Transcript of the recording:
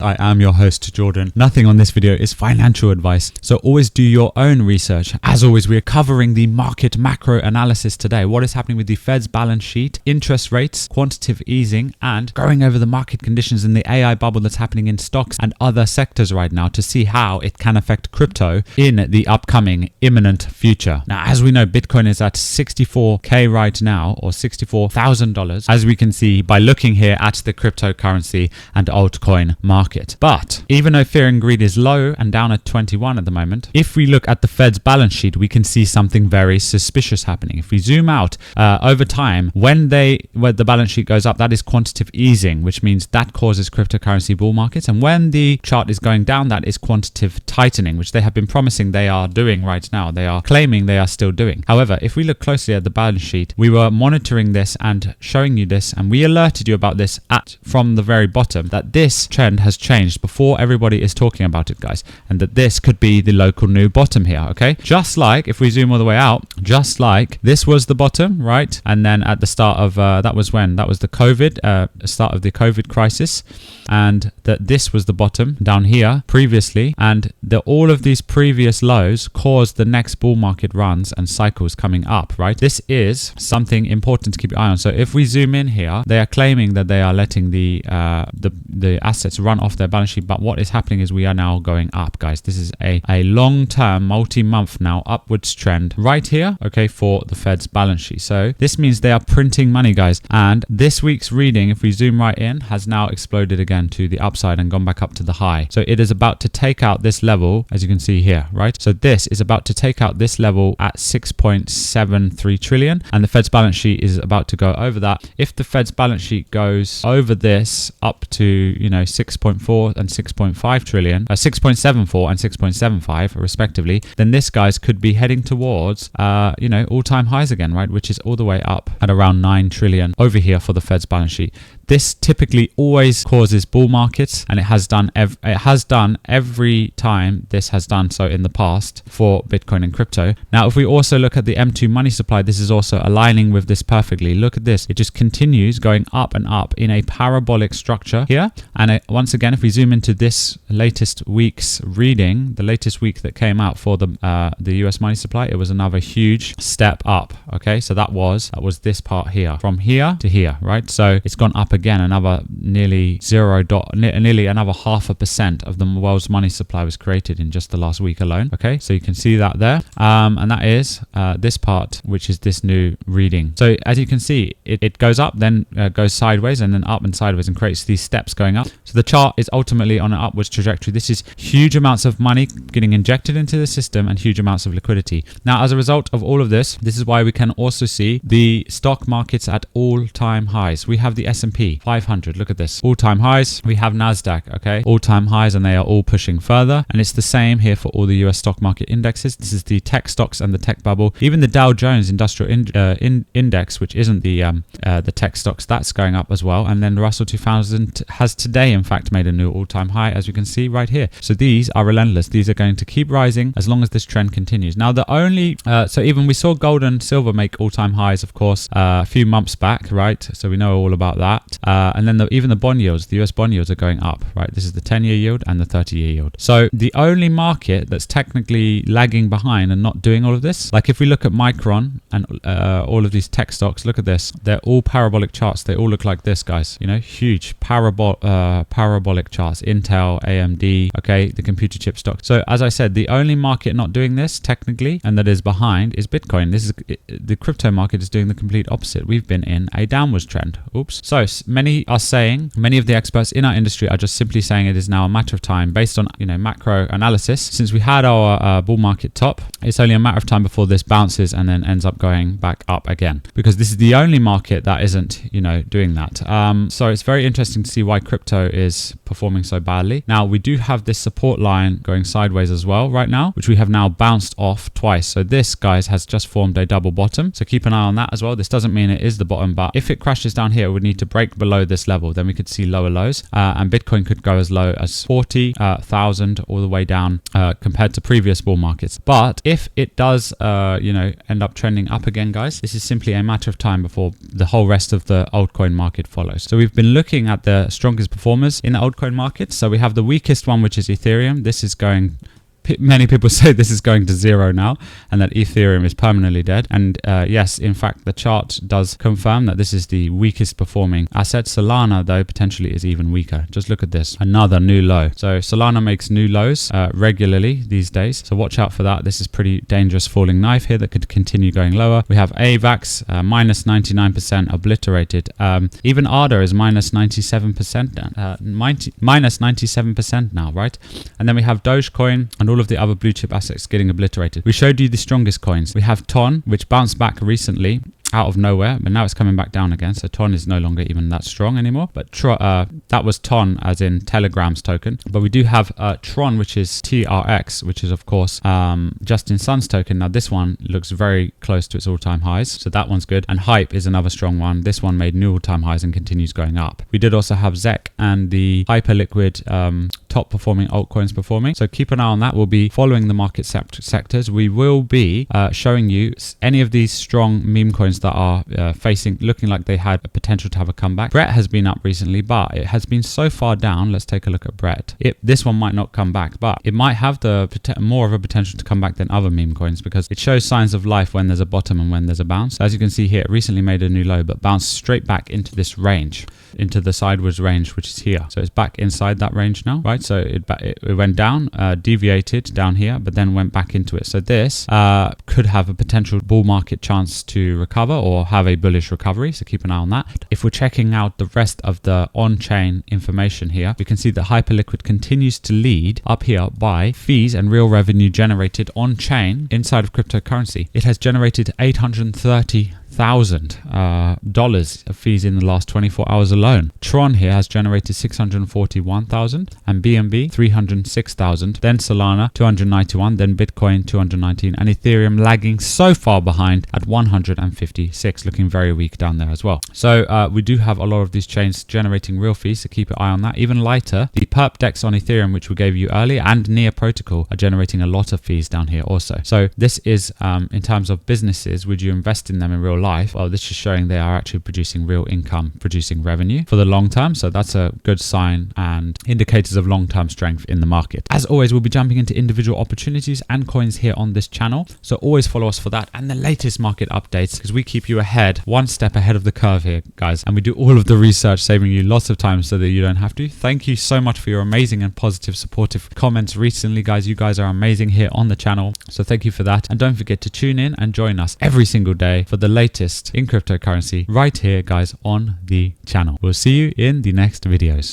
I am your host, Jordan. Nothing on this video is financial advice, so always do your own research. As always, we are covering the market macro analysis today. What is happening with the Fed's balance sheet, interest rates, quantitative easing, and going over the market conditions in the AI bubble that's happening in stocks and other sectors right now to see how it can affect crypto in the upcoming imminent future. Now, as we know, Bitcoin is at 64K right now, or $64,000, as we can see by looking here at the cryptocurrency and altcoin market. But even though fear and greed is low and down at 21 at the moment, if we look at the Fed's balance sheet, we can see something very suspicious happening. If we zoom out over time, when the balance sheet goes up, that is quantitative easing, which means that causes cryptocurrency bull markets. And when the chart is going down, that is quantitative tightening, which they have been promising they are doing right now. They are claiming they are still doing. However, if we look closely at the balance sheet, we were monitoring this and showing you this, and we alerted you about this from the very bottom, that this trend has changed before everybody is talking about it, guys, and that this could be the local new bottom here. Okay, just like if we zoom all the way out, just like this was the bottom, right? And then at the start of that was the COVID start of the COVID crisis, and that this was the bottom down here previously, and all of these previous lows caused the next bull market runs and cycles coming up, right? This is something important to keep your eye on. So if we zoom in here, they are claiming that they are letting the assets run off their balance sheet, but what is happening is we are now going up, guys. This is a long-term, multi-month now upwards trend right here, okay, for the Fed's balance sheet. So this means they are printing money, guys, and this week's reading, if we zoom right in, has now exploded again to the upside and gone back up to the high. So it is about to take out this level, as you can see here, right? So this is about to take out this level at 6.73 trillion, and the Fed's balance sheet is about to go over that. If the Fed's balance sheet goes over this up to 6.4 and 6.5 trillion, 6.74 and 6.75 respectively, then this, guys, could be heading towards all-time highs again, right? Which is all the way up at around 9 trillion over here for the Fed's balance sheet. This typically always causes bull markets, and it has done every time this has done so in the past for Bitcoin and crypto. Now, if we also look at the M2 money supply, this is also aligning with this perfectly. Look at this. It just continues going up and up in a parabolic structure here. And once again, if we zoom into this latest week's reading, the latest week that came out for the US money supply, it was another huge step up. Okay, so that was this part here, from here to here, right? So it's gone up again, another nearly another 0.5% of the world's money supply was created in just the last week alone. Okay, so you can see that there, and that is this part, which is this new reading. So as you can see, it goes up, then goes sideways, and then up and sideways, and creates these steps going up. So the chart is ultimately on an upwards trajectory. This is huge amounts of money getting injected into the system and huge amounts of liquidity. Now, as a result of all of this is why we can also see the stock markets at all-time highs. We have the S&P 500. Look at this. All-time highs. We have NASDAQ, okay? All-time highs, and they are all pushing further. And it's the same here for all the US stock market indexes. This is the tech stocks and the tech bubble. Even the Dow Jones Industrial Index, which isn't the tech stocks, that's going up as well. And then the Russell 2000 has today, in fact, made a new all-time high, as you can see right here. So these are relentless. These are going to keep rising as long as this trend continues. Now, so even we saw gold and silver make all-time highs, of course, a few months back, right? So we know all about that. And then even the bond yields, the US bond yields are going up, right? This is the 10-year yield and the 30-year yield. So the only market that's technically lagging behind and not doing all of this, like if we look at Micron and all of these tech stocks, look at this. They're all parabolic charts. They all look like this, guys. Huge parabolic charts. Intel, AMD, okay, the computer chip stock. So as I said, the only market not doing this technically and that is behind is Bitcoin. The crypto market is doing the complete opposite. We've been in a downwards trend. Oops. So many of the experts in our industry are just simply saying it is now a matter of time based on macro analysis. Since we had our bull market top, it's only a matter of time before this bounces and then ends up going back up again, because this is the only market that isn't doing that. So it's very interesting to see why crypto is performing so badly. Now, we do have this support line going sideways as well right now, which we have now bounced off twice. So this, guys, has just formed a double bottom, so keep an eye on that as well. This doesn't mean it is the bottom, but if it crashes down here, we need to break break below this level, then we could see lower lows, and Bitcoin could go as low as 40,000 all the way down compared to previous bull markets. But if it does, end up trending up again, guys, this is simply a matter of time before the whole rest of the altcoin market follows. So we've been looking at the strongest performers in the altcoin market. So we have the weakest one, which is Ethereum. This is going... Many people say this is going to zero now and that Ethereum is permanently dead. And yes, in fact, the chart does confirm that this is the weakest performing asset. Solana, though, potentially is even weaker. Just look at this. Another new low. So Solana makes new lows regularly these days. So watch out for that. This is pretty dangerous falling knife here that could continue going lower. We have AVAX, minus 99% obliterated. Even ADA is minus 97%, minus 97% now, right? And then we have Dogecoin and all of the other blue chip assets getting obliterated. We showed you the strongest coins. We have TON, which bounced back recently out of nowhere, but now it's coming back down again. So TON is no longer even that strong anymore. But that was TON, as in Telegram's token. But we do have Tron, which is TRX, which is of course Justin Sun's token. Now this one looks very close to its all-time highs, so that one's good. And Hype is another strong one. This one made new all-time highs and continues going up. We did also have ZEC and the Hyperliquid top performing altcoins performing. So keep an eye on that. We'll be following the market sectors. We will be showing you any of these strong meme coins that are looking like they had a potential to have a comeback. Brett has been up recently, but it has been so far down. Let's take a look at Brett. This one might not come back, but it might have more of a potential to come back than other meme coins because it shows signs of life when there's a bottom and when there's a bounce. As you can see here, it recently made a new low, but bounced straight back into this range, into the sideways range, which is here. So it's back inside that range now, right? So it went down, deviated down here, but then went back into it. So this could have a potential bull market chance to recover or have a bullish recovery. So keep an eye on that. If we're checking out the rest of the on-chain information here, we can see that Hyperliquid continues to lead up here by fees and real revenue generated on-chain inside of cryptocurrency. It has generated $830,000 of fees in the last 24 hours alone. Tron here has generated 641,000 and BNB 306,000, then Solana 291, then Bitcoin 219, and Ethereum lagging so far behind at 156, looking very weak down there as well. So we do have a lot of these chains generating real fees, so keep an eye on that. Even lighter, the perp DEX on Ethereum, which we gave you earlier, and Near Protocol are generating a lot of fees down here also. So this is in terms of businesses, would you invest in them in real life? Well, this is showing they are actually producing real income, producing revenue for the long term. So that's a good sign and indicators of long-term strength in the market. As always, we'll be jumping into individual opportunities and coins here on this channel. So always follow us for that and the latest market updates, because we keep you ahead, one step ahead of the curve here, guys. And we do all of the research, saving you lots of time so that you don't have to. Thank you so much for your amazing and positive, supportive comments recently, guys. You guys are amazing here on the channel. So thank you for that. And don't forget to tune in and join us every single day for the latest in cryptocurrency right here, guys, on the channel. We'll see you in the next videos.